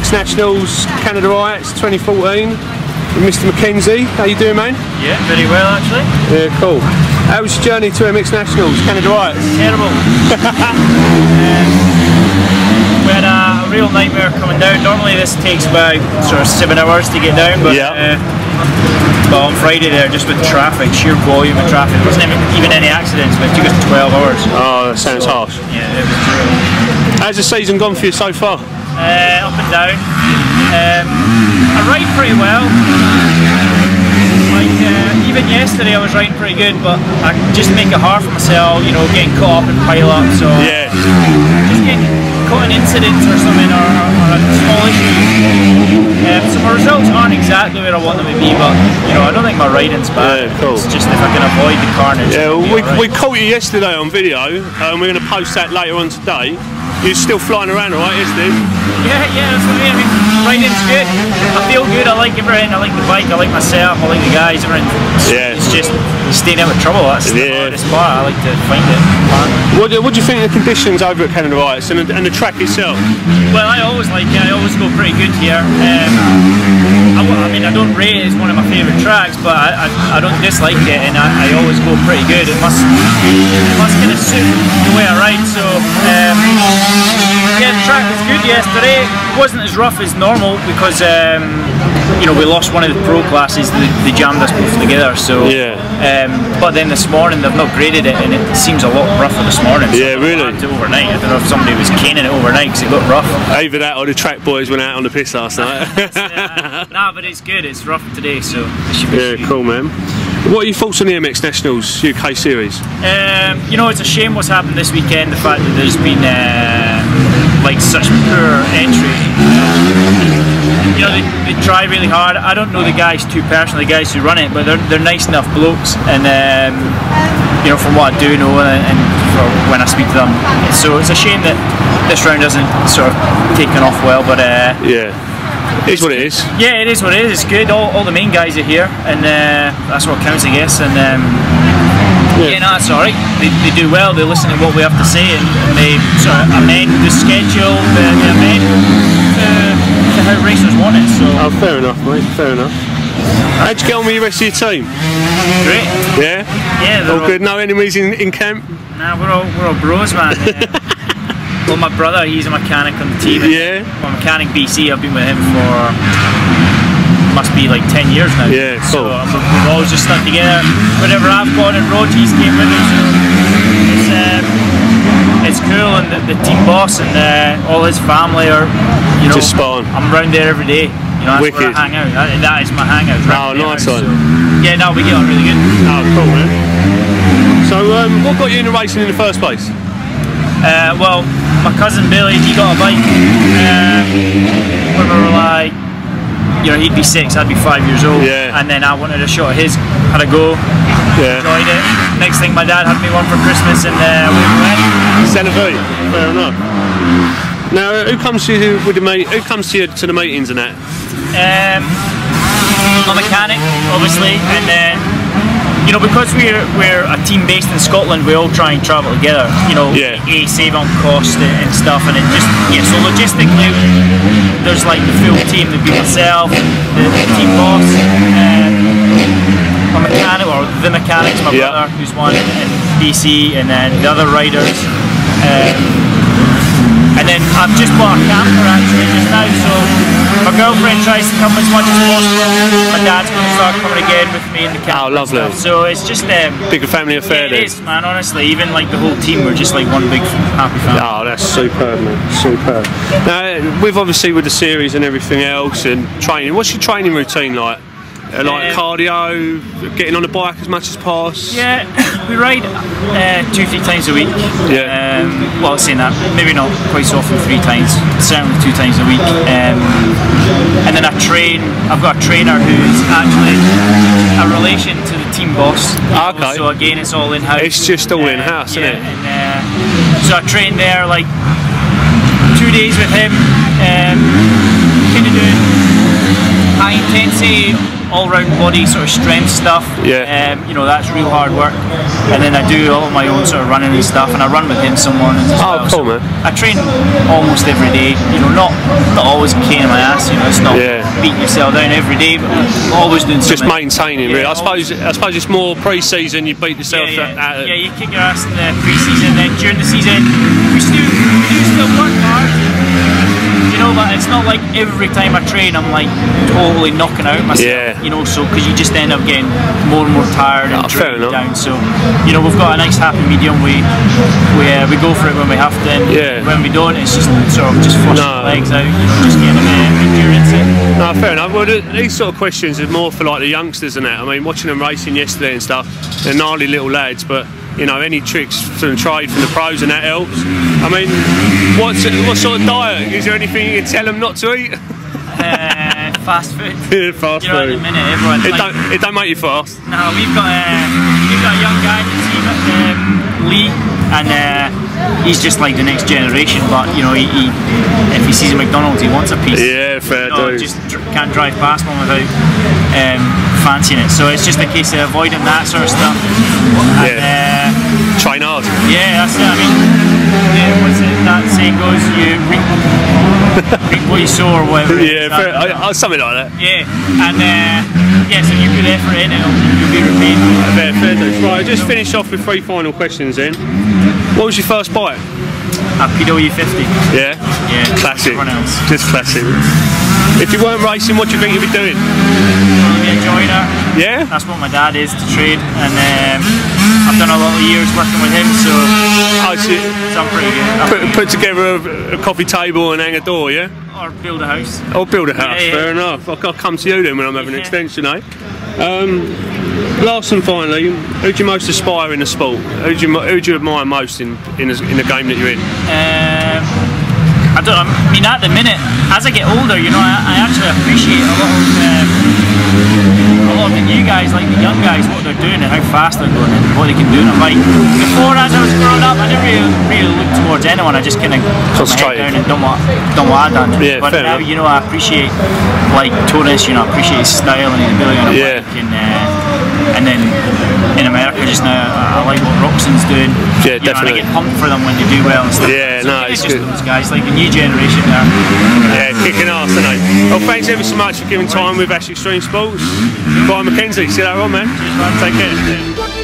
MX Nationals Canada Riots 2014 with Mr. Mckenzie. How you doing, man? Yeah, very well actually. Yeah, cool. How was your journey to MX Nationals Canada Riots? Terrible. We had a real nightmare coming down. Normally this takes about sort of 7 hours to get down, but but on Friday there, just with traffic, sheer volume of traffic, there wasn't even any accidents, but it took us 12 hours. Oh, that sounds harsh. Yeah, it was true. How's the season gone for you so far? Up and down. I ride pretty well. Like even yesterday I was riding pretty good, but I just make it hard for myself, you know, getting caught up in pile-ups or just getting caught in incidents or something, or a small issue. So my results aren't exactly where I want them to be, but you know, I don't think my riding's bad. Yeah, cool. It's just if I can avoid the carnage. Yeah, we caught you yesterday on video, and we're going to post that later on today. You're still flying around, alright, yesterday? Yeah, that's what I mean. Riding's good. I feel good. I like everything. I like the bike. I like myself. I like the guys. Everything. It's just staying out of trouble. That's the hardest part. I like to find it. What do you think of the conditions over at Canada Riots and the track itself? Well, I always like it. I always go pretty good here. I mean, I don't rate it as one of my favourite tracks, but I don't dislike it, and I always go pretty good. It must kind of suit the way I ride. So yeah, the track was good yesterday. It wasn't as rough as normal because you know, we lost one of the pro classes. They jammed us both together. So but then this morning they've not graded it, and it seems a lot rougher this morning. So really? Overnight. I don't know if somebody was caning it overnight because it got rough. Either that or the track boys went out on the piss last night. Nah, but it's good. It's rough today, so it should be sweet. Cool, man. What are your thoughts on the MX Nationals UK Series? You know, it's a shame what's happened this weekend. The fact that there's been like such poor entries. You know, they try really hard. I don't know the guys too personally, the guys who run it, but they're nice enough blokes, and you know, from what I do know and from when I speak to them. So it's a shame that this round hasn't sort of taken off well, but yeah. It is what it is. Yeah, it is what it is. It's good. All the main guys are here, and that's what counts, I guess. And yeah, no, that's alright. They do well. They listen to what we have to say, and they sort of amend the schedule, they amend to how racers want it. So. Oh, fair enough, mate. Fair enough. How'd you get on with the rest of your team? Great. Yeah. Yeah. All good. No enemies in camp. Nah, we're all bros, man. Well, my brother, he's a mechanic on the team. Well, mechanic BC, I've been with him for, must be like 10 years now. Yeah, cool. So we've always just stuck together. Whenever I've gone and road, he's came with me. So it's cool, and the team boss and all his family are, you know, just spot on. I'm around there every day. You know, that's where I hang out. That is my hangout. Oh, nice one. So, yeah, no, we get on really good. Oh, cool, man. So, what got you into racing in the first place? Well, my cousin Billy, he got a bike when we were like, you know, he'd be 6, I'd be 5 years old, and then I wanted a shot of his, had a go, enjoyed it. Next thing, my dad had me one for Christmas, and we went. Celebrate, fair enough. Now, who comes to you with the Who comes to you to the meetings and that? My mechanic, obviously, and then. You know, because we're a team based in Scotland, we all try and travel together. You know, save on cost and stuff, and it just so logistically, there's like the full team. There'd be myself, the team boss, my mechanic, or the mechanics, my brother, who's one in BC, and then the other riders. And then I've just bought a camper actually just now, so my girlfriend tries to come as much as possible. My dad's going to start coming again with me in the camper. Oh, lovely. So it's just big family affair. It is, man, honestly. Even like the whole team, we're just like one big happy family. Oh, that's superb, man. Superb. Now, obviously with the series and everything else and training, what's your training routine like? Like cardio, getting on the bike as much as possible? Yeah, we ride 2-3 times a week. Yeah. Well, saying that, maybe not quite so often 3 times, certainly 2 times a week. And then I train, I've got a trainer who's actually a relation to the team boss. Okay. So again, it's all in-house. It's just all in-house, isn't it? And, so I train there like 2 days with him, kind of doing high intensity all-round body sort of strength stuff. Yeah. You know, that's real hard work. And then I do all of my own sort of running and stuff, and I run with him some mornings as well. Cool, man. I train almost every day. You know, not always a cane in my ass. You know, it's not beating yourself down every day, but always doing something. Just maintaining, really. I suppose it's more pre-season. You beat yourself out. Yeah, you kick your ass in the pre-season, then during the season we do still work hard. You know, but it's not like every time I train I'm like totally knocking out myself. Yeah. You know, so because you just end up getting more and more tired and dragged down. So, you know, we've got a nice happy medium. We go for it when we have to, and when we don't, it's just sort of just flushing the legs out. You know, just getting a bit of endurance in. No, fair enough. Well, these sort of questions are more for like the youngsters and that. I mean, watching them racing yesterday and stuff, they're gnarly little lads, but you know, any tricks from the trade from the pros and that helps. I mean, what sort of diet? Is there anything you can tell them not to eat? Fast food. Yeah, fast food. At the minute, everyone. It don't make you fast. No, we've got a young guy in the team, Lee, and he's just like the next generation. But you know, if he sees a McDonald's, he wants a piece. Yeah, fair dude. Just can't drive past one without fancying it. So it's just a case of avoiding that sort of stuff. And, train hard. Yeah, that's it. I mean, what's it, that saying goes, you reap what you sow or whatever. Yeah, something like that. Yeah, and so you put effort in, you'll be repaid. Fair dude. Right, just finish off with 3 final questions then. What was your first bike? A PW50. Yeah? Yeah. Classic. Else. Just classic. If you weren't racing, what do you think you'd be doing? I'd be a joiner. Yeah? That's what my dad is, to trade, and I've done a lot of years working with him, so I'm pretty good. Put together a coffee table and hang a door, yeah? Or build a house. Or build a house, fair enough. I'll come to you then when I'm having an extension, eh? Last and finally, who do you most aspire in the sport? Who do you admire most in the game that you're in? I mean, at the minute, as I get older, you know, I actually appreciate a lot of the new guys, like the young guys, what they're doing and how fast they're going and what they can do. And I'm like, before, as I was growing up, I didn't really look towards anyone. I just kind of put my head down and done what I done. Yeah, but now, you know, I appreciate like Torres. You know, I appreciate his style and his ability on a bike. And then in America just now, I like what Roxon's doing. Yeah, definitely. And I get pumped for them when they do well and stuff. Yeah, so no, it's just good. Those guys, like the new generation there. Yeah, kicking ass, isn't it? Well, thanks ever so much for giving time with Ash Extreme Sports. Bryan Mckenzie, see you later on, man. Cheers, man. Take care.